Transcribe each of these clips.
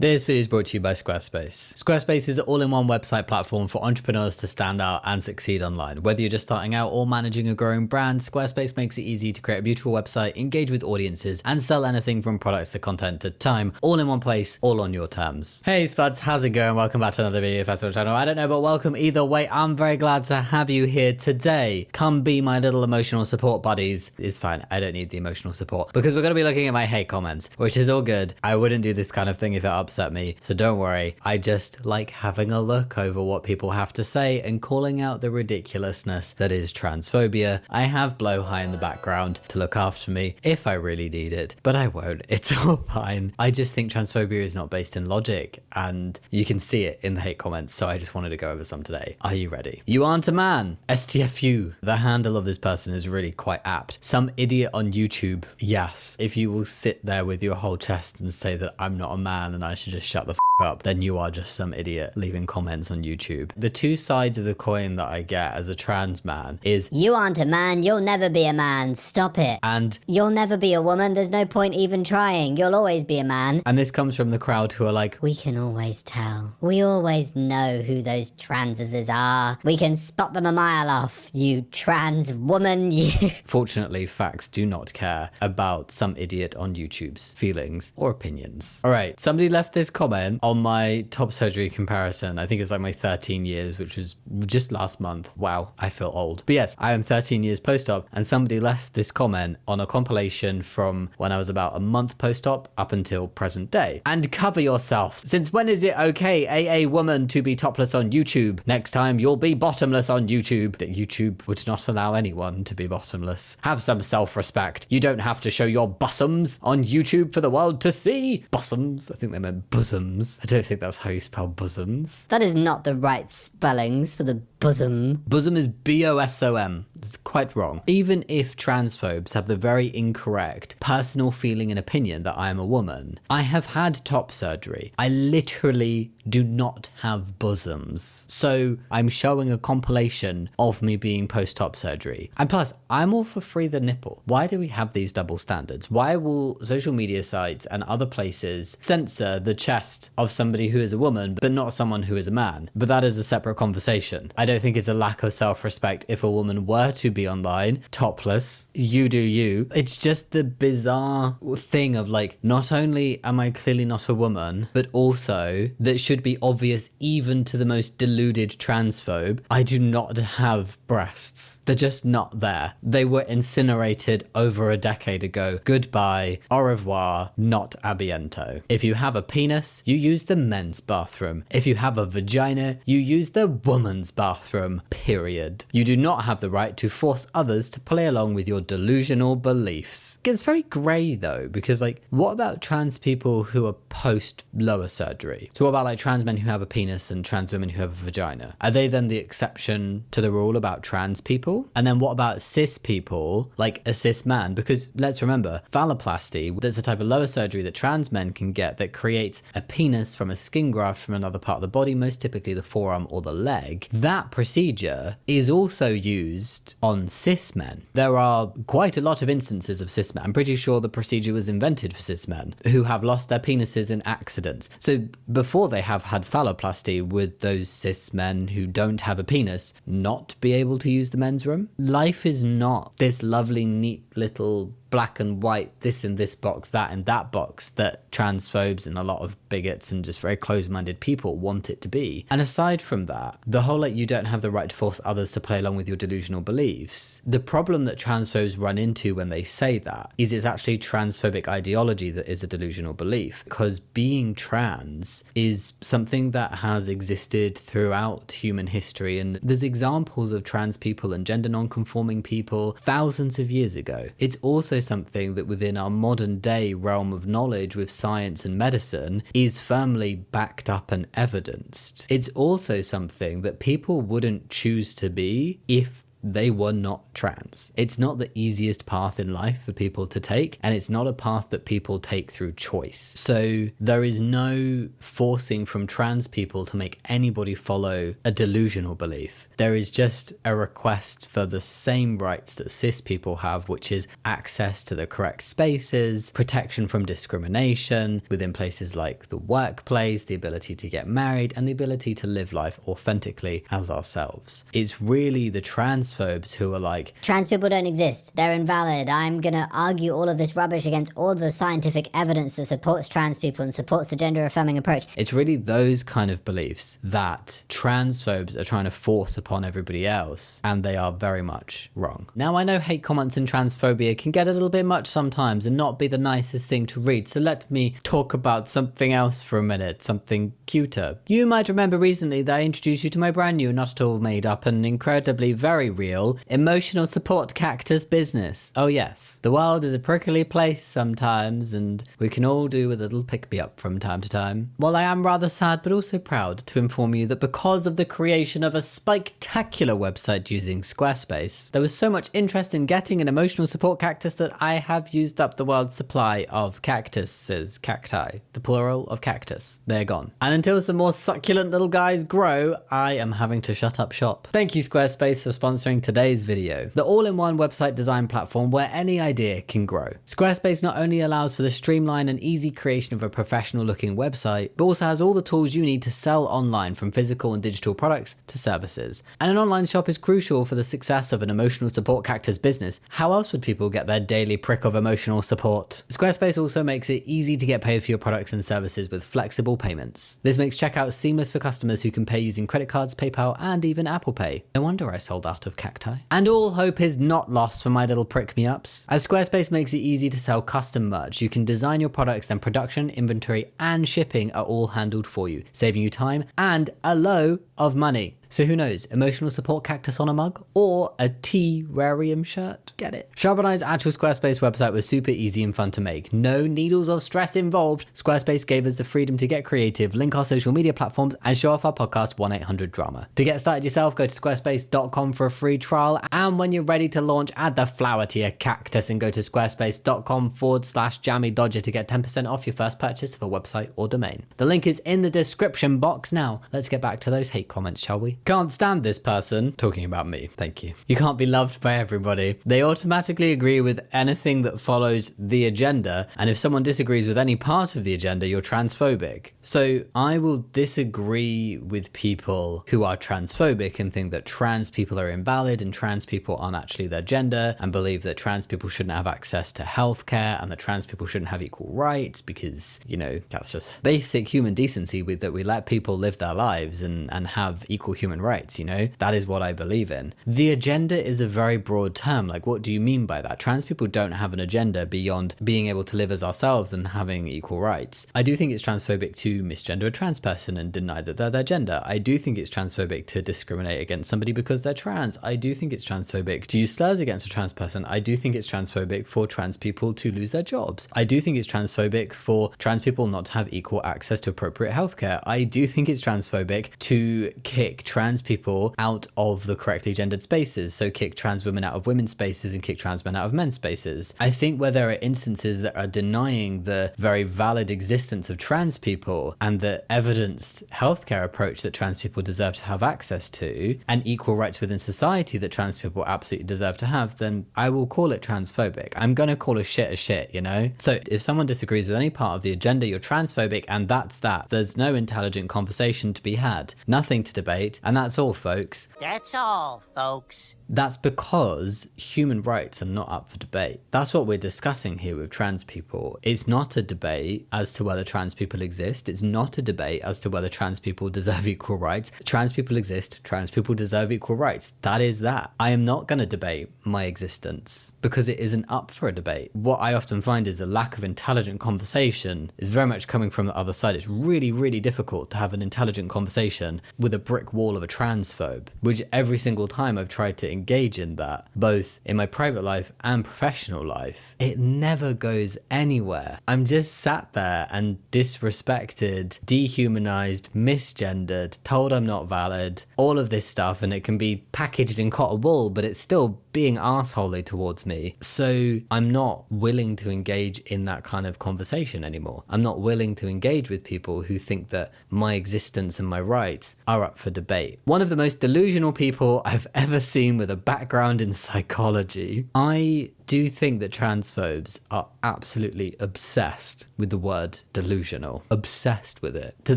This video is brought to you by Squarespace. Squarespace is an all-in-one website platform for entrepreneurs to stand out and succeed online. Whether you're just starting out or managing a growing brand, Squarespace makes it easy to create a beautiful website, engage with audiences, and sell anything from products to content to time, all in one place, all on your terms. Hey Spuds, how's it going? Welcome back to another video festival channel. I don't know, but welcome either way. I'm very glad to have you here today. Come be my little emotional support buddies. It's fine, I don't need the emotional support because we're going to be looking at my hate comments, which is all good. I wouldn't do this kind of thing if it upset me, so don't worry. I just like having a look over what people have to say and calling out the ridiculousness that is transphobia. I have Blowhigh in the background to look after me if I really need it, but I won't. It's all fine. I just think transphobia is not based in logic, and you can see it in the hate comments, so I just wanted to go over some today. Are you ready? You aren't a man. STFU. The handle of this person is really quite apt. Some idiot on YouTube. Yes. If you will sit there with your whole chest and say that I'm not a man and I should just shut the up, then you are just some idiot leaving comments on YouTube. The two sides of the coin that I get as a trans man is, you aren't a man, you'll never be a man, stop it. And you'll never be a woman, there's no point even trying, you'll always be a man. And this comes from the crowd who are like, we can always tell. We always know who those transes are. We can spot them a mile off, you trans woman, you. Fortunately, facts do not care about some idiot on YouTube's feelings or opinions. All right, somebody left this comment on my top surgery comparison. I think it's like my 13 years, which was just last month. Wow, I feel old. But yes, I am 13 years post-op, and somebody left this comment on a compilation from when I was about a month post-op up until present day. And cover yourself. Since when is it okay, AA woman, to be topless on YouTube? Next time you'll be bottomless on YouTube. That YouTube would not allow anyone to be bottomless. Have some self-respect. You don't have to show your bosoms on YouTube for the world to see. Bosoms? I think they meant bosoms. I don't think that's how you spell bosoms. That is not the right spellings for the bosom. Bosom is B-O-S-O-M. It's quite wrong. Even if transphobes have the very incorrect personal feeling and opinion that I am a woman, I have had top surgery. I literally do not have bosoms. So I'm showing a compilation of me being post-op surgery. And plus, I'm all for free the nipple. Why do we have these double standards? Why will social media sites and other places censor the chest of somebody who is a woman, but not someone who is a man? But that is a separate conversation. I don't think it's a lack of self-respect if a woman were to be online, topless, you do you. It's just the bizarre thing of like, not only am I clearly not a woman, but also that should be obvious even to the most deluded transphobe, I do not have breasts. They're just not there. They were incinerated over a decade ago. Goodbye, au revoir, not a biento. If you have a penis, you use the men's bathroom. If you have a vagina, you use the woman's bathroom, period. You do not have the right to force others to play along with your delusional beliefs. It's very grey though, because like, what about trans people who are post lower surgery? So what about like trans men who have a penis and trans women who have a vagina? Are they then the exception to the rule about trans people? And then what about cis people, like a cis man? Because let's remember, phalloplasty, there's a type of lower surgery that trans men can get that creates a penis from a skin graft from another part of the body, most typically the forearm or the leg. That procedure is also used on cis men. There are quite a lot of instances of cis men. I'm pretty sure the procedure was invented for cis men who have lost their penises in accidents. So before they have had phalloplasty, would those cis men who don't have a penis not be able to use the men's room? Life is not this lovely, neat little black and white, this in this box, that in that box, that transphobes and a lot of bigots and just very close-minded people want it to be. And aside from that, the whole like, you don't have the right to force others to play along with your delusional beliefs, the problem that transphobes run into when they say that is it's actually transphobic ideology that is a delusional belief, because being trans is something that has existed throughout human history, and there's examples of trans people and gender non-conforming people thousands of years ago. It's also something that within our modern day realm of knowledge with science and medicine is firmly backed up and evidenced. It's also something that people wouldn't choose to be if they were not trans. It's not the easiest path in life for people to take, and it's not a path that people take through choice. So there is no forcing from trans people to make anybody follow a delusional belief. There is just a request for the same rights that cis people have, which is access to the correct spaces, protection from discrimination within places like the workplace, the ability to get married, and the ability to live life authentically as ourselves. It's really the transphobes who are like, trans people don't exist. They're invalid. I'm gonna argue all of this rubbish against all the scientific evidence that supports trans people and supports the gender affirming approach. it's really those kind of beliefs that transphobes are trying to force upon everybody else, and they are very much wrong. Now, I know hate comments and transphobia can get a little bit much sometimes and not be the nicest thing to read, so let me talk about something else for a minute, something cuter. You might remember recently that I introduced you to my brand new, not at all made up and incredibly very real, emotional support cactus business. Oh yes, the world is a prickly place sometimes, and we can all do with a little pick-me-up from time to time. While I am rather sad but also proud to inform you that because of the creation of a spectacular website using Squarespace, there was so much interest in getting an emotional support cactus that I have used up the world's supply of cactuses, cacti, the plural of cactus. They're gone. And until some more succulent little guys grow, I am having to shut up shop. Thank you Squarespace for sponsoring today's video, the all-in-one website design platform where any idea can grow. Squarespace not only allows for the streamlined and easy creation of a professional looking website, but also has all the tools you need to sell online, from physical and digital products to services. And an online shop is crucial for the success of an emotional support cactus business. How else would people get their daily prick of emotional support? Squarespace also makes it easy to get paid for your products and services with flexible payments. This makes checkout seamless for customers who can pay using credit cards, PayPal, and even Apple Pay. No wonder I sold out of cacti. And all hope is not lost for my little prick-me-ups. As Squarespace makes it easy to sell custom merch, you can design your products, and production, inventory, and shipping are all handled for you, saving you time and a load of money. So who knows, emotional support cactus on a mug or a terrarium shirt? Get it? Sharp and I's actual Squarespace website was super easy and fun to make. No needles of stress involved. Squarespace gave us the freedom to get creative, link our social media platforms, and show off our podcast 1-800-DRAMA. To get started yourself, go to squarespace.com for a free trial. And when you're ready to launch, add the flower to your cactus and go to squarespace.com/Jammidodger to get 10% off your first purchase of a website or domain. The link is in the description box. Now, let's get back to those hate comments, shall we? Can't stand this person. Talking about me, thank you. You can't be loved by everybody. They automatically agree with anything that follows the agenda, and if someone disagrees with any part of the agenda, you're transphobic. So I will disagree with people who are transphobic and think that trans people are invalid and trans people aren't actually their gender, and believe that trans people shouldn't have access to healthcare and that trans people shouldn't have equal rights because, you know, that's just basic human decency, that we let people live their lives and have equal human rights, you know? That is what I believe in. The agenda is a very broad term. Like, what do you mean by that? Trans people don't have an agenda beyond being able to live as ourselves and having equal rights. I do think it's transphobic to misgender a trans person and deny that they're their gender. I do think it's transphobic to discriminate against somebody because they're trans. I do think it's transphobic to use slurs against a trans person. I do think it's transphobic for trans people to lose their jobs. I do think it's transphobic for trans people not to have equal access to appropriate healthcare. I do think it's transphobic to kick trans people out of the correctly gendered spaces, so kick trans women out of women's spaces and kick trans men out of men's spaces. I think where there are instances that are denying the very valid existence of trans people and the evidenced healthcare approach that trans people deserve to have access to, and equal rights within society that trans people absolutely deserve to have, then I will call it transphobic. I'm gonna call a shit, you know? So if someone disagrees with any part of the agenda, you're transphobic, and that's that. There's no intelligent conversation to be had, nothing to debate, and that's all, folks. That's all, folks. That's because human rights are not up for debate. That's what we're discussing here with trans people. It's not a debate as to whether trans people exist. It's not a debate as to whether trans people deserve equal rights. Trans people exist. Trans people deserve equal rights. That is that. I am not going to debate my existence because it isn't up for a debate. What I often find is the lack of intelligent conversation is very much coming from the other side. It's really, really difficult to have an intelligent conversation with a brick wall of a transphobe, which every single time I've tried to engage in that, both in my private life and professional life. It never goes anywhere. I'm just sat there and disrespected, dehumanized, misgendered, told I'm not valid, all of this stuff, and it can be packaged in cotton wool, but it's still being arseholey towards me. So I'm not willing to engage in that kind of conversation anymore. I'm not willing to engage with people who think that my existence and my rights are up for debate. One of the most delusional people I've ever seen with a background in psychology. I do think that transphobes are absolutely obsessed with the word delusional. Obsessed with it. To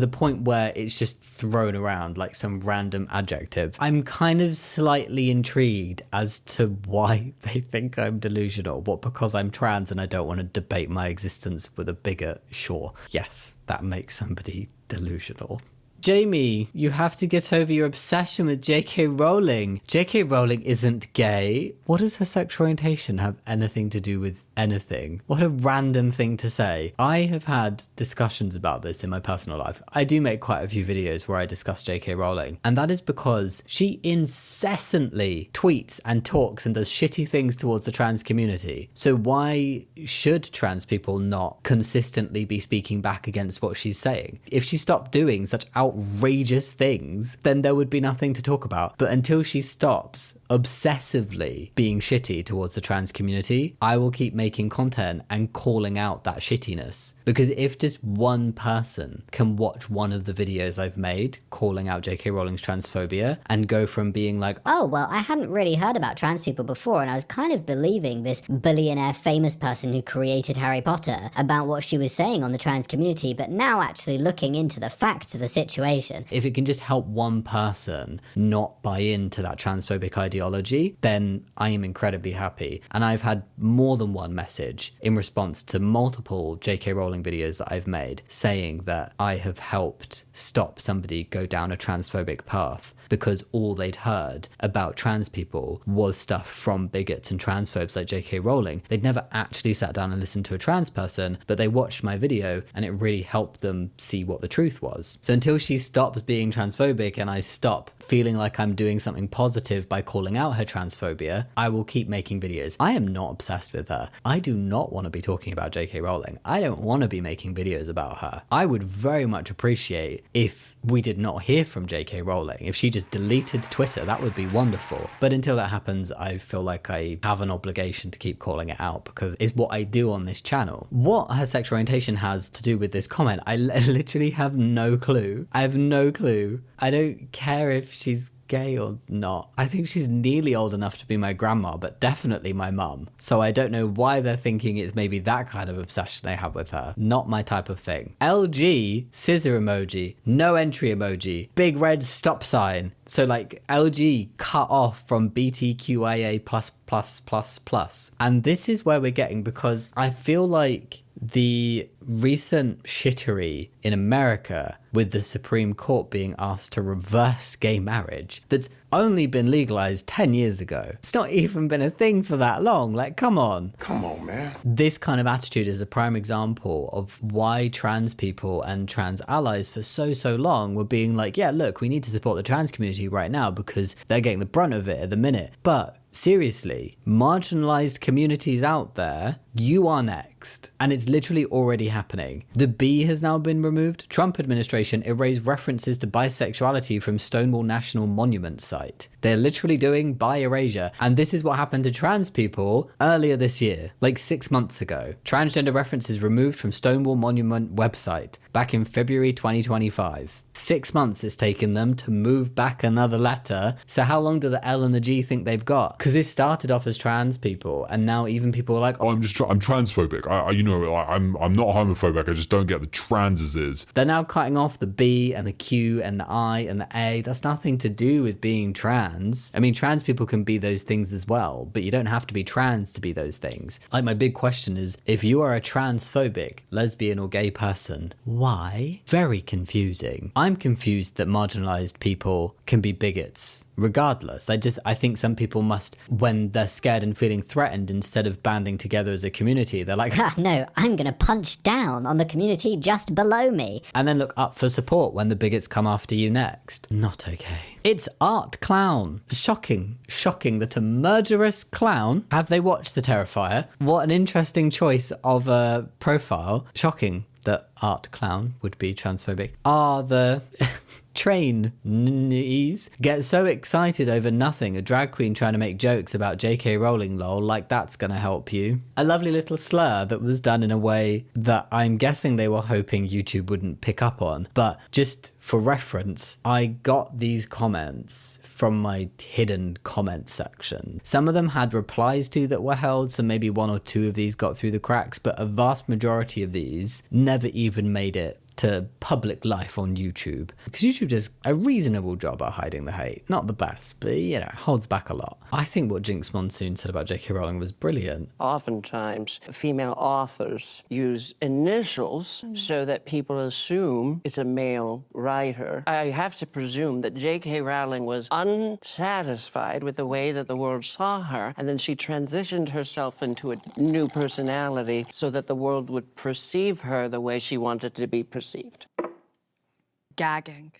the point where it's just thrown around like some random adjective. I'm kind of slightly intrigued as to why they think I'm delusional. What, because I'm trans and I don't want to debate my existence with a bigot? Sure. Yes, that makes somebody delusional. Jamie, you have to get over your obsession with J.K. Rowling. J.K. Rowling isn't gay. What does her sexual orientation have anything to do with anything? What a random thing to say. I have had discussions about this in my personal life. I do make quite a few videos where I discuss J.K. Rowling, and that is because she incessantly tweets and talks and does shitty things towards the trans community. So why should trans people not consistently be speaking back against what she's saying? If she stopped doing such outrageous things, then there would be nothing to talk about. But until she stops obsessively being shitty towards the trans community, I will keep making content and calling out that shittiness. Because if just one person can watch one of the videos I've made calling out J.K. Rowling's transphobia and go from being like, oh, well, I hadn't really heard about trans people before, and I was kind of believing this billionaire famous person who created Harry Potter about what she was saying on the trans community, but now actually looking into the facts of the situation. If it can just help one person not buy into that transphobic ideology, then I am incredibly happy. And I've had more than one message in response to multiple J.K. Rowling videos that I've made saying that I have helped stop somebody go down a transphobic path because all they'd heard about trans people was stuff from bigots and transphobes like J.K. Rowling. They'd never actually sat down and listened to a trans person, but they watched my video and it really helped them see what the truth was. So until she stops being transphobic and I stop feeling like I'm doing something positive by calling out her transphobia, I will keep making videos. I am not obsessed with her. I do not want to be talking about J.K. Rowling. I don't want to be making videos about her. I would very much appreciate if we did not hear from J.K. Rowling. If she just deleted Twitter, that would be wonderful. But until that happens, I feel like I have an obligation to keep calling it out because it's what I do on this channel. What her sexual orientation has to do with this comment, I literally have no clue. I have no clue. I don't care if she's gay or not. I think she's nearly old enough to be my grandma, but definitely my mum. So I don't know why they're thinking it's maybe that kind of obsession I have with her. Not my type of thing. LG, scissor emoji, no entry emoji, big red stop sign. So like LG cut off from BTQIA++++. And this is where we're getting, because I feel like the recent shittery in America with the Supreme Court being asked to reverse gay marriage that's only been legalized 10 years ago. It's not even been a thing for that long. Like, come on. Come on, man. This kind of attitude is a prime example of why trans people and trans allies for so long were being like, yeah, look, we need to support the trans community right now because they're getting the brunt of it at the minute. But seriously, marginalized communities out there, you are next. And it's literally already happening. The B has now been removed. Trump administration erased references to bisexuality from Stonewall National Monument site. They're literally doing bi erasure. And this is what happened to trans people earlier this year, like 6 months ago. Transgender references removed from Stonewall Monument website back in February 2025. 6 months it's taken them to move back another letter. So how long do the L and the G think they've got? Because this started off as trans people, and now even people are like, oh, I'm transphobic. I'm not homophobic. I just don't get the transes is. They're now cutting off the B and the Q and the I and the A. That's nothing to do with being trans. I mean, trans people can be those things as well, but you don't have to be trans to be those things. Like, my big question is, if you are a transphobic, lesbian or gay person, why? Very confusing. I'm confused that marginalized people can be bigots regardless. I think some people must, when they're scared and feeling threatened, instead of banding together as a community, they're like, no, I'm gonna punch down down on the community just below me. And then look up for support when the bigots come after you next. Not okay. It's Art Clown. Shocking. Shocking that a murderous clown... Have they watched The Terrifier? What an interesting choice of a profile. Shocking that Art Clown would be transphobic. Are the... trainees get so excited over nothing, a drag queen trying to make jokes about JK Rowling lol, like that's gonna help you. A lovely little slur that was done in a way that I'm guessing they were hoping YouTube wouldn't pick up on. But just for reference, I got these comments from my hidden comment section. Some of them had replies to that were held, so maybe 1 or 2 of these got through the cracks, but a vast majority of these never even made it to public life on YouTube. Because YouTube does a reasonable job at hiding the hate. Not the best, but you know, holds back a lot. I think what Jinx Monsoon said about J.K. Rowling was brilliant. Oftentimes, female authors use initials so that people assume it's a male writer. I have to presume that J.K. Rowling was unsatisfied with the way that the world saw her, and then she transitioned herself into a new personality so that the world would perceive her the way she wanted to be perceived. Gagging.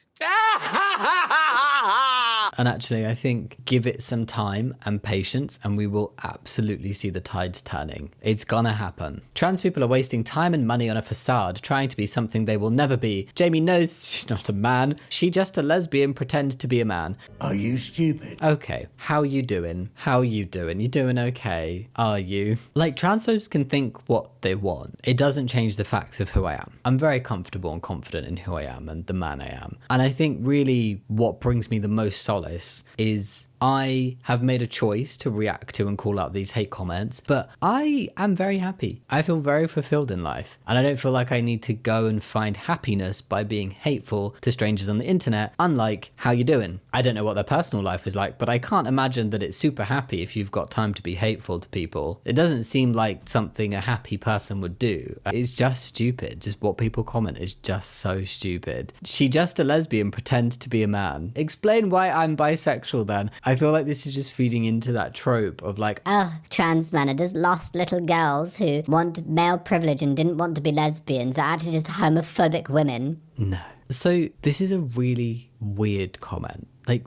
And actually, I think give it some time and patience and we will absolutely see the tides turning. It's gonna happen. Trans people are wasting time and money on a facade, trying to be something they will never be. Jamie knows she's not a man. She just a lesbian pretend to be a man. Are you stupid? Okay, how you doing? How you doing? You doing okay? Are you? Like, transphobes can think what they want. It doesn't change the facts of who I am. I'm very comfortable and confident in who I am and the man I am. And I think really what brings me the most solace is I have made a choice to react to and call out these hate comments, but I am very happy. I feel very fulfilled in life. And I don't feel like I need to go and find happiness by being hateful to strangers on the internet, unlike how you doing. I don't know what their personal life is like, but I can't imagine that it's super happy if you've got time to be hateful to people. It doesn't seem like something a happy person would do. It's just stupid. Just what people comment is just so stupid. She just a lesbian pretend to be a man. Explain why I'm bisexual then. I feel like this is just feeding into that trope of like, oh, trans men are just lost little girls who want male privilege and didn't want to be lesbians. They're actually just homophobic women. no. So this is a really weird comment. Like,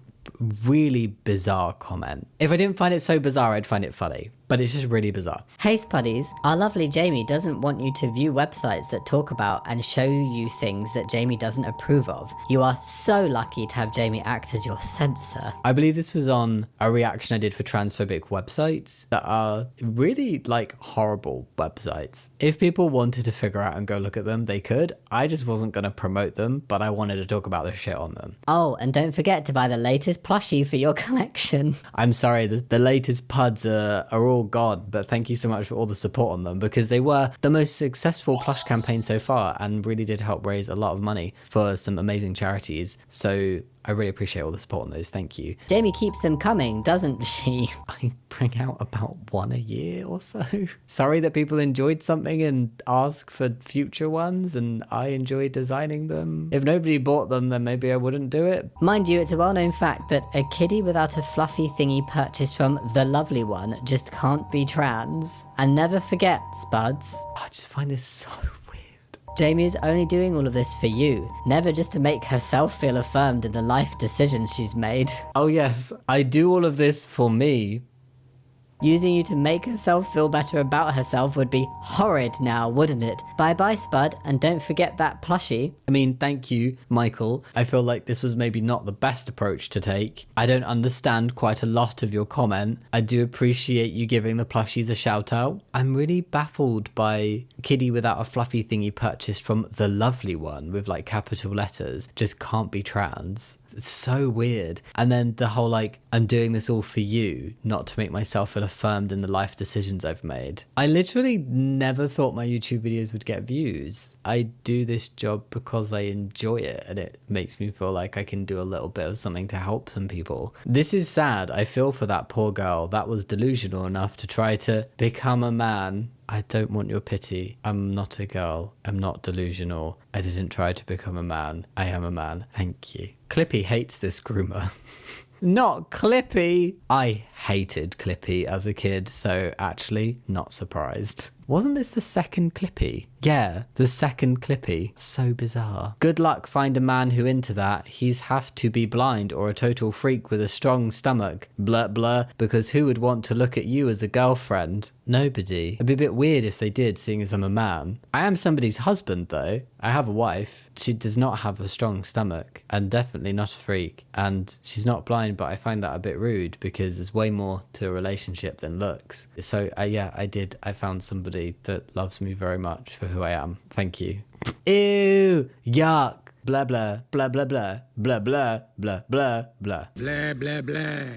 really bizarre comment. If I didn't find it so bizarre, I'd find it funny. But it's just really bizarre. Hey Spuddies, our lovely Jamie doesn't want you to view websites that talk about and show you things that Jamie doesn't approve of. You are so lucky to have Jamie act as your censor. I believe this was on a reaction I did for transphobic websites that are really like horrible websites. If people wanted to figure out and go look at them, they could. I just wasn't going to promote them, but I wanted to talk about the shit on them. Oh, and don't forget to buy the latest plushie for your collection. I'm sorry, the latest puds are all gone, but thank you so much for all the support on them because they were the most successful plush campaign so far and really did help raise a lot of money for some amazing charities. So I really appreciate all the support on those. Thank you. Jamie keeps them coming, doesn't she? I bring out about one a year or so. Sorry that people enjoyed something and ask for future ones and I enjoy designing them. If nobody bought them, then maybe I wouldn't do it. Mind you, it's a well-known fact that a kiddie without a fluffy thingy purchased from the lovely one just can't be trans. And never forget, Spuds. I just find this so Jamie is only doing all of this for you, never just to make herself feel affirmed in the life decisions she's made. Oh yes, I do all of this for me. Using you to make herself feel better about herself would be horrid now, wouldn't it? Bye-bye, Spud, and don't forget that plushie. I mean, thank you, Michael. I feel like this was maybe not the best approach to take. I don't understand quite a lot of your comment. I do appreciate you giving the plushies a shout out. I'm really baffled by kiddie without a fluffy thingy purchased from the lovely one with like capital letters. Just can't be trans. It's so weird. And then the whole like, I'm doing this all for you, not to make myself feel affirmed in the life decisions I've made. I literally never thought my YouTube videos would get views. I do this job because I enjoy it and it makes me feel like I can do a little bit of something to help some people. This is sad. I feel for that poor girl that was delusional enough to try to become a man. I don't want your pity. I'm not a girl. I'm not delusional. I didn't try to become a man. I am a man. Thank you. Clippy hates this groomer. Not Clippy. I hated Clippy as a kid, so actually not surprised. Wasn't this the second Clippy? Yeah, the second Clippy. So bizarre. Good luck find a man who into that. He's have to be blind or a total freak with a strong stomach. Blur blur, because who would want to look at you as a girlfriend? Nobody. It'd be a bit weird if they did, seeing as I'm a man. I am somebody's husband though. I have a wife. She does not have a strong stomach and definitely not a freak. And she's not blind, but I find that a bit rude because there's way more to a relationship than looks. So yeah, I found somebody that loves me very much for who I am. Thank you. Ew, yuck, blah blah blah blah blah blah blah blah blah blah blah blah blah.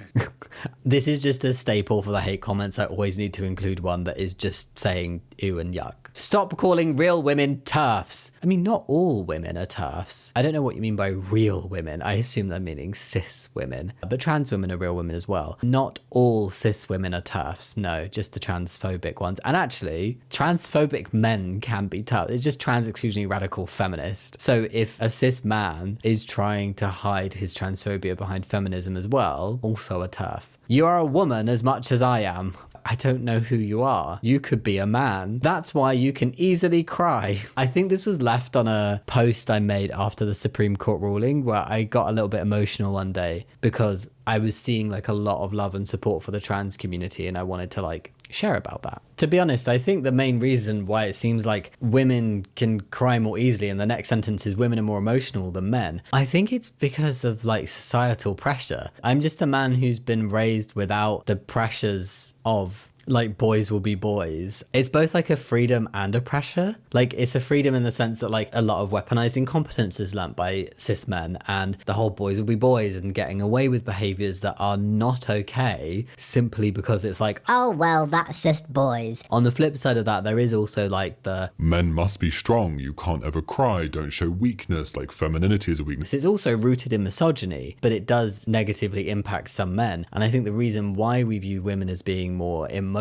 This is just a staple for the hate comments. I always need to include one that is just saying ew and yuck. Stop calling real women TERFs. I mean, not all women are TERFs. I don't know what you mean by real women. I assume they're meaning cis women. But trans women are real women as well. Not all cis women are TERFs. No, just the transphobic ones. And actually, transphobic men can be TERFs. It's just trans exclusionary radical feminist. So if a cis man is trying to hide his transphobia behind feminism as well, also a TERF. You are a woman as much as I am. I don't know who you are. You could be a man. That's why you can easily cry. I think this was left on a post I made after the Supreme Court ruling where I got a little bit emotional one day because I was seeing like a lot of love and support for the trans community and I wanted to like share about that. To be honest, I think the main reason why it seems like women can cry more easily and the next sentence is women are more emotional than men, I think it's because of like societal pressure. I'm just a man who's been raised without the pressures of like boys will be boys. It's both like a freedom and a pressure. Like it's a freedom in the sense that like a lot of weaponized incompetence is learnt by cis men and the whole boys will be boys and getting away with behaviors that are not okay simply because it's like, oh well, that's just boys. On the flip side of that, there is also like the men must be strong, you can't ever cry, don't show weakness, like femininity is a weakness. It's also rooted in misogyny, but it does negatively impact some men. And I think the reason why we view women as being more emotional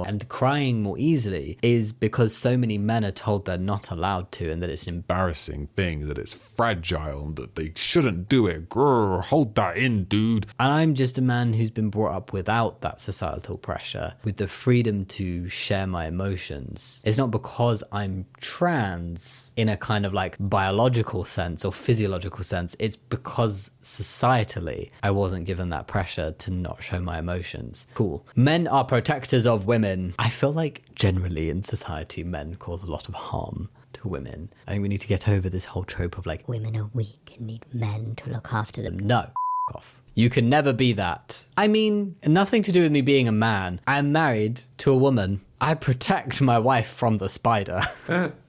and crying more easily is because so many men are told they're not allowed to and that it's an embarrassing thing, that it's fragile and that they shouldn't do it. Grr, hold that in, dude. And I'm just a man who's been brought up without that societal pressure, with the freedom to share my emotions. It's not because I'm trans in a kind of like biological sense or physiological sense. It's because societally I wasn't given that pressure to not show my emotions. Cool. Men are protectors of women. I feel like generally in society men cause a lot of harm to women. I think we need to get over this whole trope of like women are weak and need men to look after them. No, off. You can never be that. I mean, nothing to do with me being a man. I'm married to a woman. I protect my wife from the spider.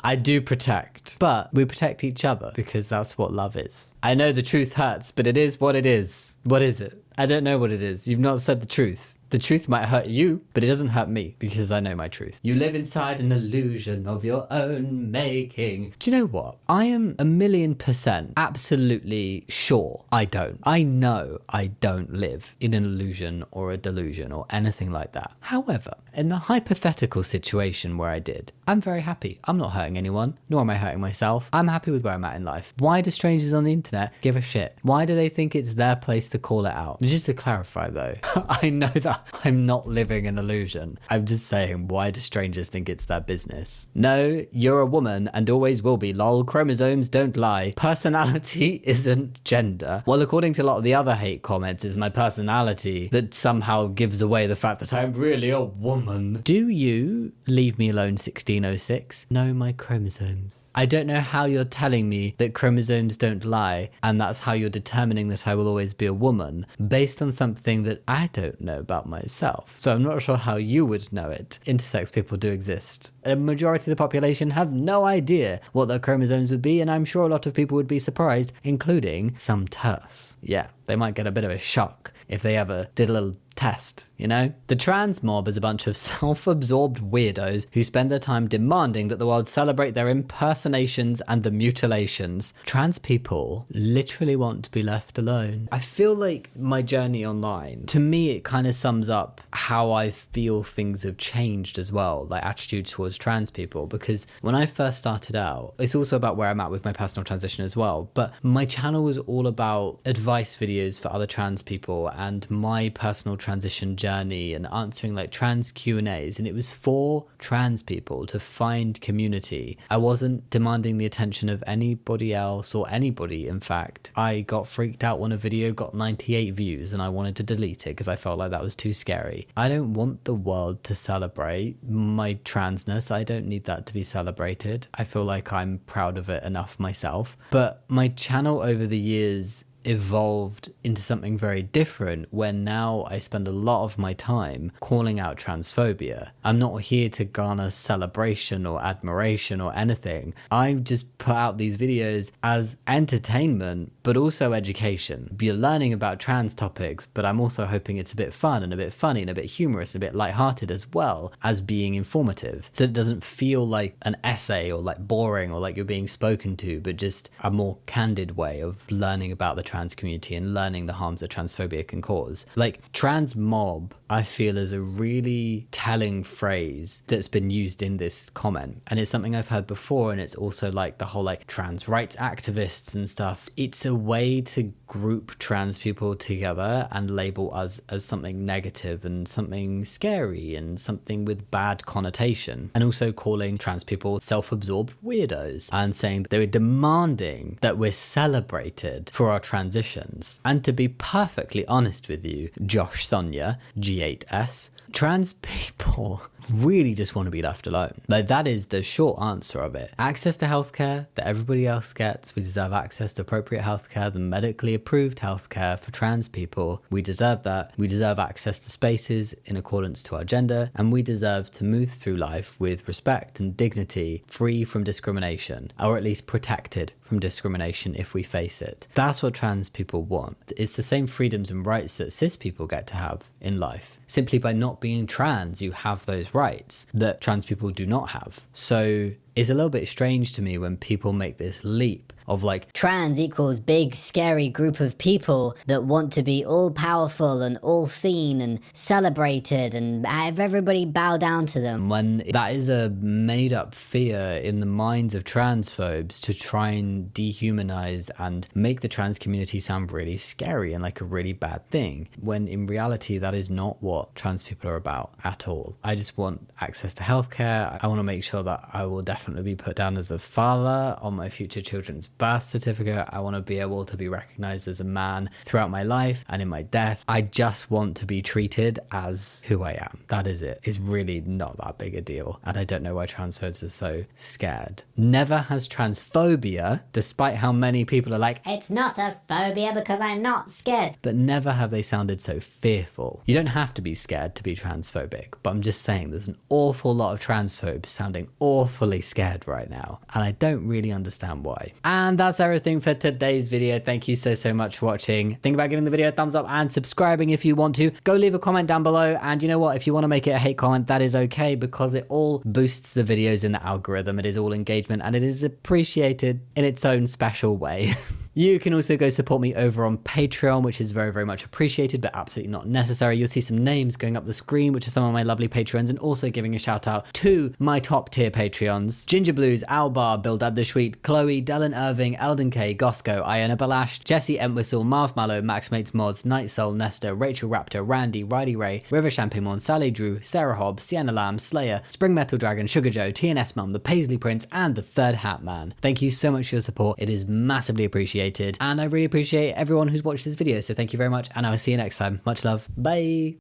I do protect, but we protect each other because that's what love is. I know the truth hurts, but it is what it is. What is it? I don't know what it is. You've not said the truth. The truth might hurt you, but it doesn't hurt me because I know my truth. You live inside an illusion of your own making. Do you know what? I am 1,000,000% absolutely sure I don't. I know I don't live in an illusion or a delusion or anything like that. However, in the hypothetical situation where I did, I'm very happy. I'm not hurting anyone, nor am I hurting myself. I'm happy with where I'm at in life. Why do strangers on the internet give a shit? Why do they think it's their place to call it out? Just to clarify though, I know that I'm not living an illusion. I'm just saying, why do strangers think it's their business? No, you're a woman and always will be, lol. Chromosomes don't lie. Personality isn't gender. Well, according to a lot of the other hate comments, it's my personality that somehow gives away the fact that I'm really a woman. Do you leave me alone 1606? No, my chromosomes. I don't know how you're telling me that chromosomes don't lie and that's how you're determining that I will always be a woman based on something that I don't know about myself. So I'm not sure how you would know it. Intersex people do exist. A majority of the population have no idea what their chromosomes would be, and I'm sure a lot of people would be surprised, including some TERFs. Yeah, they might get a bit of a shock if they ever did a little test, you know? The trans mob is a bunch of self-absorbed weirdos who spend their time demanding that the world celebrate their impersonations and the mutilations. Trans people literally want to be left alone. I feel like my journey online, to me, it kind of sums up how I feel things have changed as well, like attitude towards trans people, because when I first started out, it's also about where I'm at with my personal transition as well, but my channel was all about advice videos for other trans people and my personal transition journey and answering like trans Q&As, and it was for trans people to find community. I wasn't demanding the attention of anybody else, or anybody in fact. I got freaked out when a video got 98 views and I wanted to delete it because I felt like that was too scary. I don't want the world to celebrate my transness. I don't need that to be celebrated. I feel like I'm proud of it enough myself. But my channel over the years evolved into something very different when now I spend a lot of my time calling out transphobia. I'm not here to garner celebration or admiration or anything. I just put out these videos as entertainment, but also education. You're learning about trans topics, but I'm also hoping it's a bit fun and a bit funny and a bit humorous and a bit lighthearted as well as being informative. So it doesn't feel like an essay or like boring or like you're being spoken to, but just a more candid way of learning about the trans community and learning the harms that transphobia can cause. Like trans mob, I feel is a really telling phrase that's been used in this comment. And it's something I've heard before. And it's also like the whole like trans rights activists and stuff. It's a way to group trans people together and label us as something negative and something scary and something with bad connotation. And also calling trans people self-absorbed weirdos and saying that they were demanding that we're celebrated for our transitions. And to be perfectly honest with you, Josh Sonia, G8S, trans people really just want to be left alone. Like that is the short answer of it. Access to healthcare that everybody else gets. We deserve access to appropriate healthcare, the medically approved healthcare for trans people. We deserve that. We deserve access to spaces in accordance to our gender, and we deserve to move through life with respect and dignity, free from discrimination, or at least protected from discrimination if we face it. That's what trans people want. It's the same freedoms and rights that cis people get to have in life. Simply by not being trans, you have those rights that trans people do not have. So it's a little bit strange to me when people make this leap of like trans equals big scary group of people that want to be all powerful and all seen and celebrated and have everybody bow down to them, when that is a made up fear in the minds of transphobes to try and dehumanize and make the trans community sound really scary and like a really bad thing, when in reality that is not what trans people are about at all. I just want access to healthcare. I want to make sure that I will definitely be put down as a father on my future children's birth certificate. I want to be able to be recognized as a man throughout my life and in my death. I just want to be treated as who I am. That is it. It's really not that big a deal. And I don't know why transphobes are so scared. Never has transphobia, despite how many people are like, it's not a phobia because I'm not scared, but never have they sounded so fearful. You don't have to be scared to be transphobic, but I'm just saying there's an awful lot of transphobes sounding awfully scared right now, and I don't really understand why. And that's everything for today's video. Thank you so much for watching. Think about giving the video a thumbs up and subscribing if you want to. Go leave a comment down below, and you know what, if you want to make it a hate comment, that is okay, because it all boosts the videos in the algorithm. It is all engagement and it is appreciated in its own special way. You can also go support me over on Patreon, which is very much appreciated, but absolutely not necessary. You'll see some names going up the screen, which are some of my lovely patrons, and also giving a shout out to my top tier Patreons: Ginger Blues, Albar, Bildad the Sweet, Chloe, Dylan Irving, Elden K, Gosco, Iona Balash, Jesse Entwistle, Marv Mallow, Max Mates Mods, Night Soul, Nesta, Rachel Raptor, Randy, Riley Ray, River Champimon, Sally Drew, Sarah Hobbs, Sienna Lamb, Slayer, Spring Metal Dragon, Sugar Joe, TNS Mum, the Paisley Prince, and the Third Hat Man. Thank you so much for your support. It is massively appreciated. And I really appreciate everyone who's watched this video. So thank you very much, and I will see you next time. Much love. Bye.